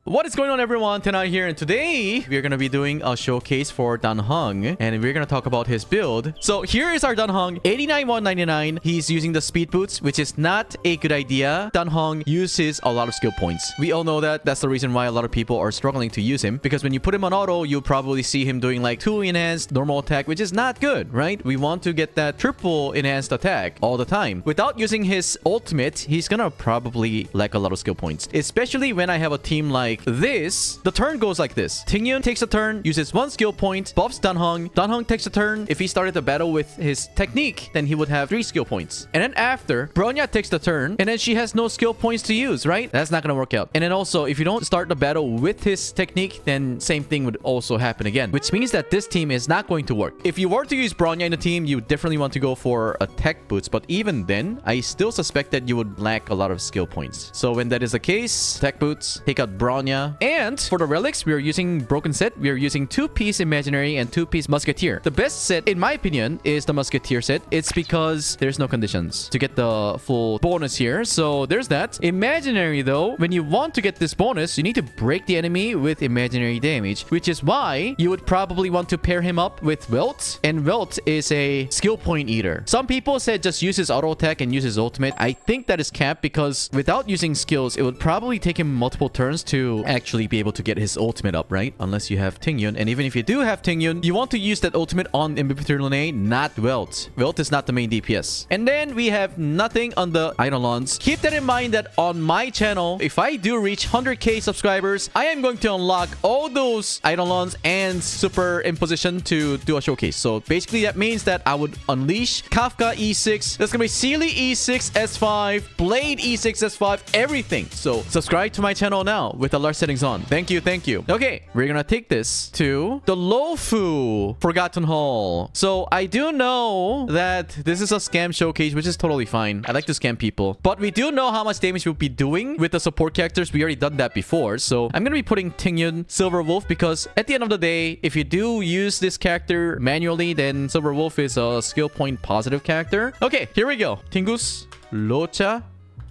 What is going on, everyone? Tenha here, and today we're gonna be doing a showcase for Danheng, and we're gonna talk about his build. So here is our Danheng, 89,199. He's using the speed boots, which is not a good idea. Danheng uses a lot of skill points. We all know that. That's the reason why a lot of people are struggling to use him, because when you put him on auto, you'll probably see him doing like 2 enhanced normal attack, which is not good, right? We want to get that triple enhanced attack all the time. Without using his ultimate, he's gonna probably lack a lot of skill points, especially when I have a team like this. The turn goes like this. Tingyun takes a turn, uses 1 skill point, buffs Danheng. Danheng takes a turn. If he started the battle with his technique, then he would have 3 skill points. And then after, Bronya takes the turn, and then she has no skill points to use, right? That's not gonna work out. And then also, if you don't start the battle with his technique, then same thing would also happen again, which means that this team is not going to work. If you were to use Bronya in the team, you definitely want to go for attack boots, but even then, I still suspect that you would lack a lot of skill points. So when that is the case, attack boots, take out Bronya. And for the relics, we are using broken set. We are using 2-piece imaginary and 2-piece musketeer. The best set, in my opinion, is the musketeer set. It's because there's no conditions to get the full bonus here. So there's that. Imaginary, though, when you want to get this bonus, you need to break the enemy with imaginary damage, which is why you would probably want to pair him up with Welt. And Welt is a skill point eater. Some people said just use his auto attack and use his ultimate. I think that is capped, because without using skills, it would probably take him multiple turns to actually be able to get his ultimate up, right? Unless you have Tingyun. And even if you do have Tingyun, you want to use that ultimate on Imbibitor Lunae, not Welt. Welt is not the main DPS. And then we have nothing on the Eidolons. Keep that in mind that on my channel, if I do reach 100k subscribers, I am going to unlock all those Eidolons and super imposition to do a showcase. So basically that means that I would unleash Kafka E6. That's gonna be Sealy E6 S5, Blade E6 S5, everything. So subscribe to my channel now with the large settings on. Thank you, thank you. Okay, we're gonna take this to the Luofu Forgotten Hall. So I do know that this is a scam showcase, which is totally fine. I like to scam people, but we do know how much damage we'll be doing with the support characters. We already done that before, so I'm gonna be putting Tingyun, Silver Wolf, because at the end of the day, if you do use this character manually, then Silver Wolf is a skill point positive character. Okay, here we go. Tingus, Locha,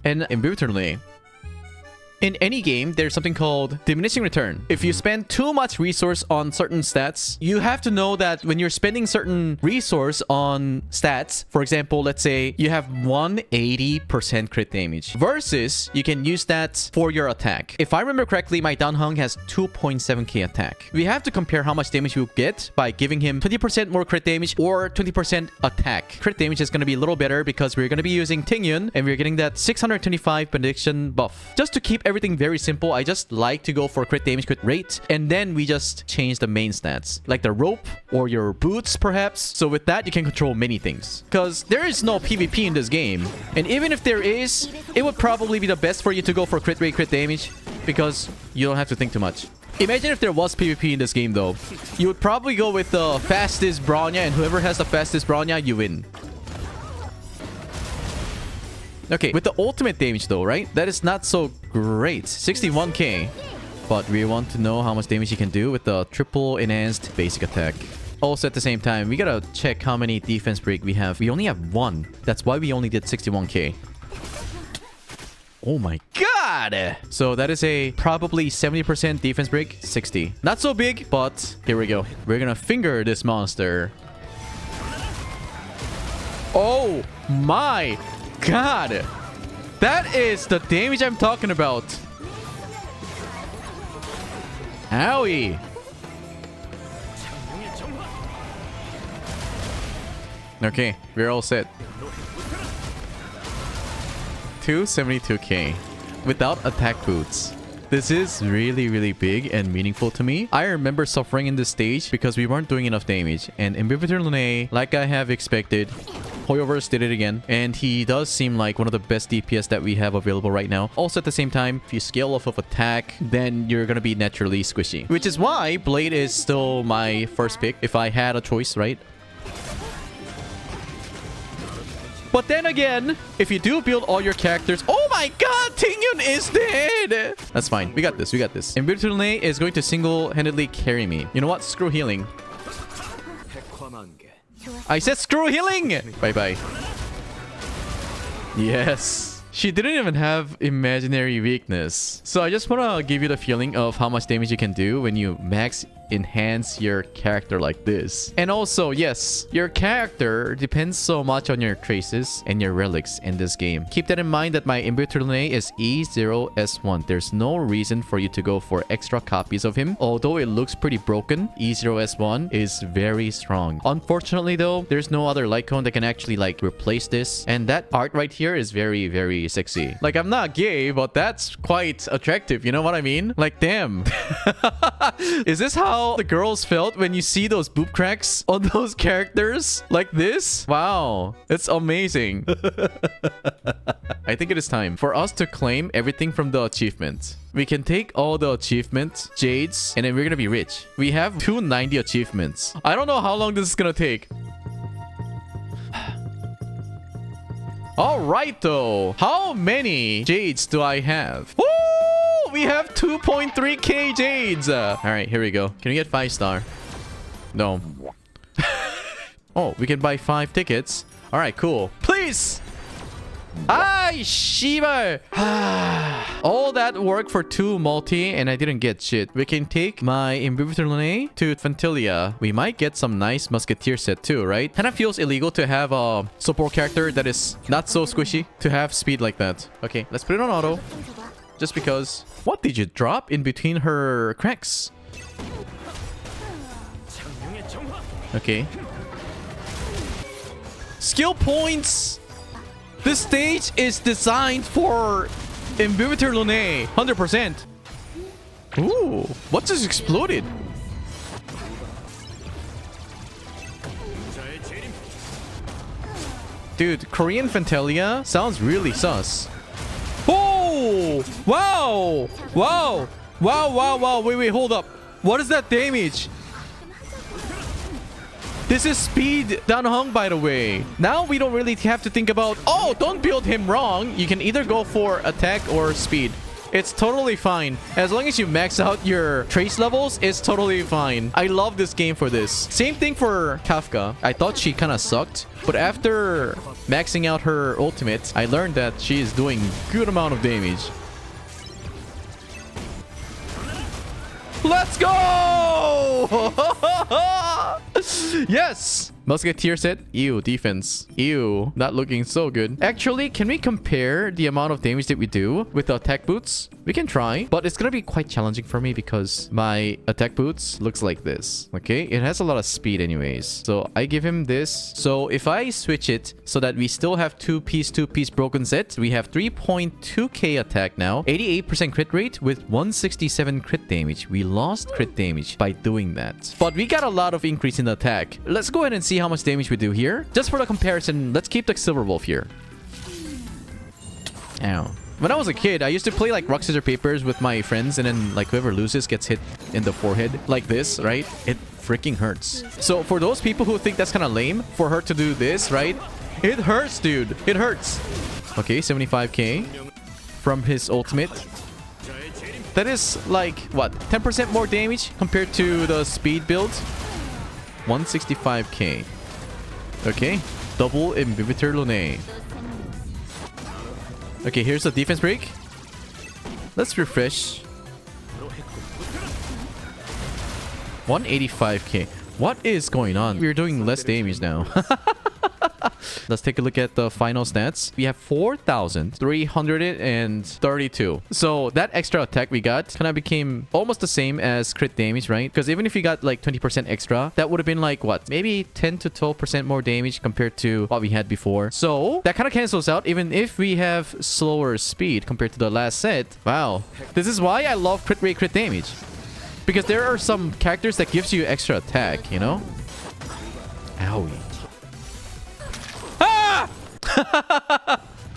and Imbibitor Lunae. In any game, there's something called diminishing return. If you spend too much resource on certain stats, you have to know that when you're spending certain resource on stats, for example, let's say you have 180% crit damage versus you can use that for your attack. If I remember correctly, my Danheng has 2.7k attack. We have to compare how much damage you get by giving him 20% more crit damage or 20% attack. Crit damage is going to be a little better because we're going to be using Tingyun, and we're getting that 625 prediction buff. Just to keep everything very simple, I just like to go for crit damage, crit rate, and then we just change the main stats, like the rope or your boots, perhaps. So with that, you can control many things, because there is no PvP in this game. And even if there is, it would probably be the best for you to go for crit rate, crit damage, because you don't have to think too much. Imagine if there was PvP in this game, though. You would probably go with the fastest Bronya, and whoever has the fastest Bronya, you win. Okay, with the ultimate damage though, right? That is not so great. 61k. But we want to know how much damage you can do with the triple enhanced basic attack. Also at the same time, we gotta check how many defense break we have. We only have 1. That's why we only did 61k. Oh my god! So that is a probably 70% defense break. 60. Not so big, but here we go. We're gonna finger this monster. Oh my god, that is the damage I'm talking about. Owie. Okay, we're all set. 272k without attack boots. This is really big and meaningful to me. I remember suffering in this stage because we weren't doing enough damage, and Imbibitor Lunae, like I have expected, Hoyoverse did it again, and he does seem like one of the best DPS that we have available right now. Also at the same time, if you scale off of attack, then you're gonna be naturally squishy, which is why Blade is still my first pick if I had a choice, right? But then again, if you do build all your characters... Oh my god, Tingyun is dead! That's fine. We got this. We got this. Imbibitor Lunae is going to single-handedly carry me. You know what? Screw healing. I said screw healing! Bye-bye. Yes. She didn't even have imaginary weakness. So I just want to give you the feeling of how much damage you can do when you max enhance your character like this. And also, yes, your character depends so much on your traces and your relics in this game. Keep that in mind that my Imbibitor Lunae is E0S1. There's no reason for you to go for extra copies of him. Although it looks pretty broken, E0S1 is very strong. Unfortunately though, there's no other light cone that can actually like replace this. And that art right here is very, very sexy. Like, I'm not gay, but that's quite attractive. You know what I mean? Like, damn. Is this how the girls felt when you see those boob cracks on those characters like this? Wow, it's amazing. I think it is time for us to claim everything from the achievement. We can take all the achievements, jades, and then we're gonna be rich. We have 290 achievements. I don't know how long this is gonna take. All right though, how many jades do I have? Woo! We have 2.3k jades. All right, here we go. Can we get 5-star? No. Oh, we can buy 5 tickets. All right, cool. Please. Ay, Shiba. All that work for 2 multi and I didn't get shit. We can take my Imbibitor Lunae to Phantylia. We might get some nice musketeer set too, right? Kind of feels illegal to have a support character that is not so squishy to have speed like that. Okay, let's put it on auto. Just because. What did you drop in between her cracks? Okay. Skill points! This stage is designed for Imbibitor Lunae. 100%. Ooh, what just exploded? Dude, Korean Phantylia sounds really sus. Oh! Wow! Wow! Wow, wow, wow. Wait, hold up. What is that damage? This is speed Dan Hong, by the way. Now we don't really have to think about, oh, don't build him wrong. You can either go for attack or speed. It's totally fine. As long as you max out your trace levels, it's totally fine. I love this game for this. Same thing for Kafka. I thought she kind of sucked. But after maxing out her ultimate, I learned that she is doing good amount of damage. Let's go! Yes! Musketeer set. Ew, defense. Ew, not looking so good. Actually, can we compare the amount of damage that we do with the attack boots? We can try, but it's gonna be quite challenging for me because my attack boots looks like this. Okay, it has a lot of speed anyways. So I give him this. So if I switch it so that we still have 2-piece broken set, we have 3.2k attack now, 88% crit rate with 167 crit damage. We lost crit damage by doing that, but we got a lot of increase in the attack. Let's go ahead and see how much damage we do here. Just for the comparison, let's keep the Silver Wolf here. Ow. When I was a kid, I used to play like rock, scissors, papers with my friends, and then like whoever loses gets hit in the forehead like this, right? It freaking hurts. So for those people who think that's kind of lame for her to do this, right? It hurts, dude. It hurts. Okay, 75k from his ultimate. That is like, what, 10% more damage compared to the speed build? 165k. Okay, double Imbibitor Lunae. Okay, here's the defense break. Let's refresh. 185k. What is going on? We're doing less damage now. Let's take a look at the final stats. We have 4,332. So that extra attack we got kind of became almost the same as crit damage, right? Because even if you got like 20% extra, that would have been like what? Maybe 10 to 12% more damage compared to what we had before. So that kind of cancels out even if we have slower speed compared to the last set. Wow. This is why I love crit rate, crit damage. Because there are some characters that gives you extra attack, you know? Owie.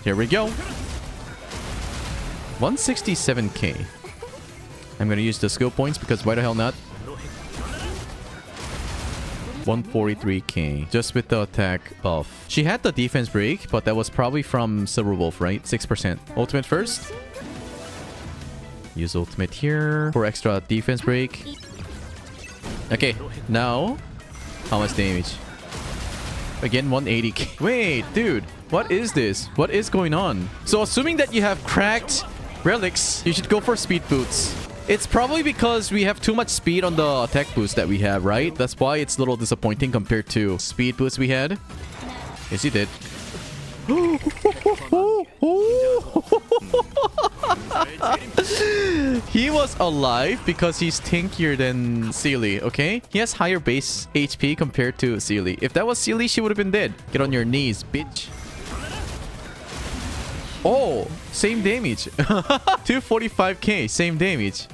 Here we go. 167k. I'm gonna use the skill points because why the hell not? 143k. Just with the attack buff. She had the defense break, but that was probably from Silver Wolf, right? 6%. Ultimate first. Use ultimate here for extra defense break. Okay, now how much damage? Again, 180k. Wait, dude. What is this? What is going on? So assuming that you have cracked relics, you should go for speed boots. It's probably because we have too much speed on the attack boost that we have, right? That's why it's a little disappointing compared to speed boost we had. Yes, you did. He was alive because he's tankier than Sealy, okay? He has higher base HP compared to Sealy. If that was Sealy, she would have been dead. Get on your knees, bitch. Oh, same damage. 245k, same damage.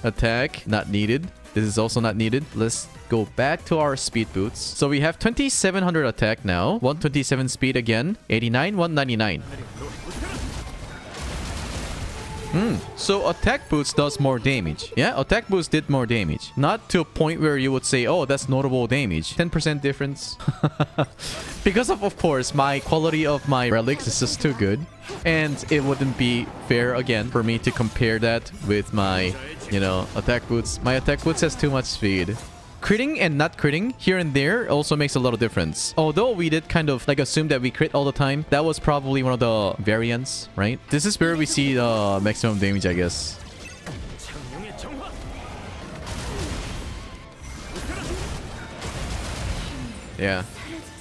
Attack, not needed. This is also not needed. Let's go back to our speed boots. So we have 2700 attack now. 127 speed again. 89, 199. So attack boost does more damage. Yeah, attack boost did more damage. Not to a point where you would say, oh, that's notable damage. 10% difference. Because of course, my quality of my relics is just too good. And it wouldn't be fair, again, for me to compare that with my, you know, attack boots. My attack boots has too much speed. Critting and not critting here and there also makes a lot of difference. Although we did kind of like assume that we crit all the time, that was probably one of the variants, right? This is where we see the maximum damage, I guess. Yeah.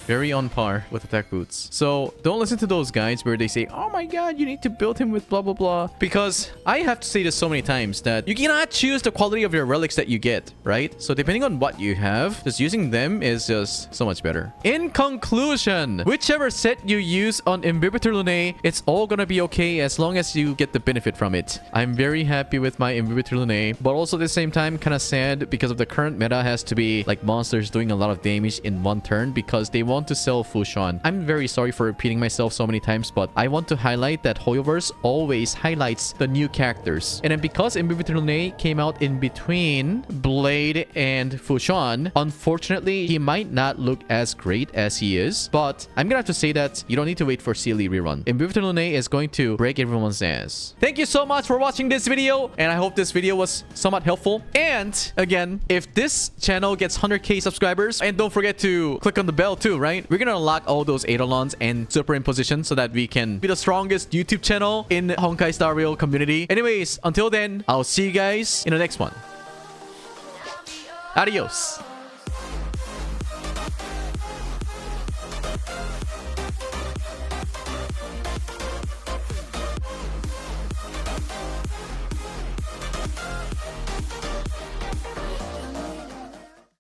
Very on par with attack boots. So don't listen to those guys where they say, oh my god, you need to build him with blah blah blah. Because I have to say this so many times that you cannot choose the quality of your relics that you get, right? So depending on what you have, just using them is just so much better. In conclusion, whichever set you use on Imbibitor Lunae, it's all gonna be okay as long as you get the benefit from it. I'm very happy with my Imbibitor Lunae, but also at the same time kind of sad because of the current meta has to be like monsters doing a lot of damage in one turn because they want to sell Fushan. I'm very sorry for repeating myself so many times, but I want to highlight that Hoyoverse always highlights the new characters. And then because Imbibitor Lunae came out in between Blade and Fushan, unfortunately, he might not look as great as he is. But I'm gonna have to say that you don't need to wait for Sealy rerun. Imbibitor Lunae is going to break everyone's ass. Thank you so much for watching this video, and I hope this video was somewhat helpful. And again, if this channel gets 100k subscribers, and don't forget to click on the bell too, right? We're gonna unlock all those Eidolons and superimposition so that we can be the strongest YouTube channel in the Honkai Star Rail community. Anyways, until then, I'll see you guys in the next one. Adios.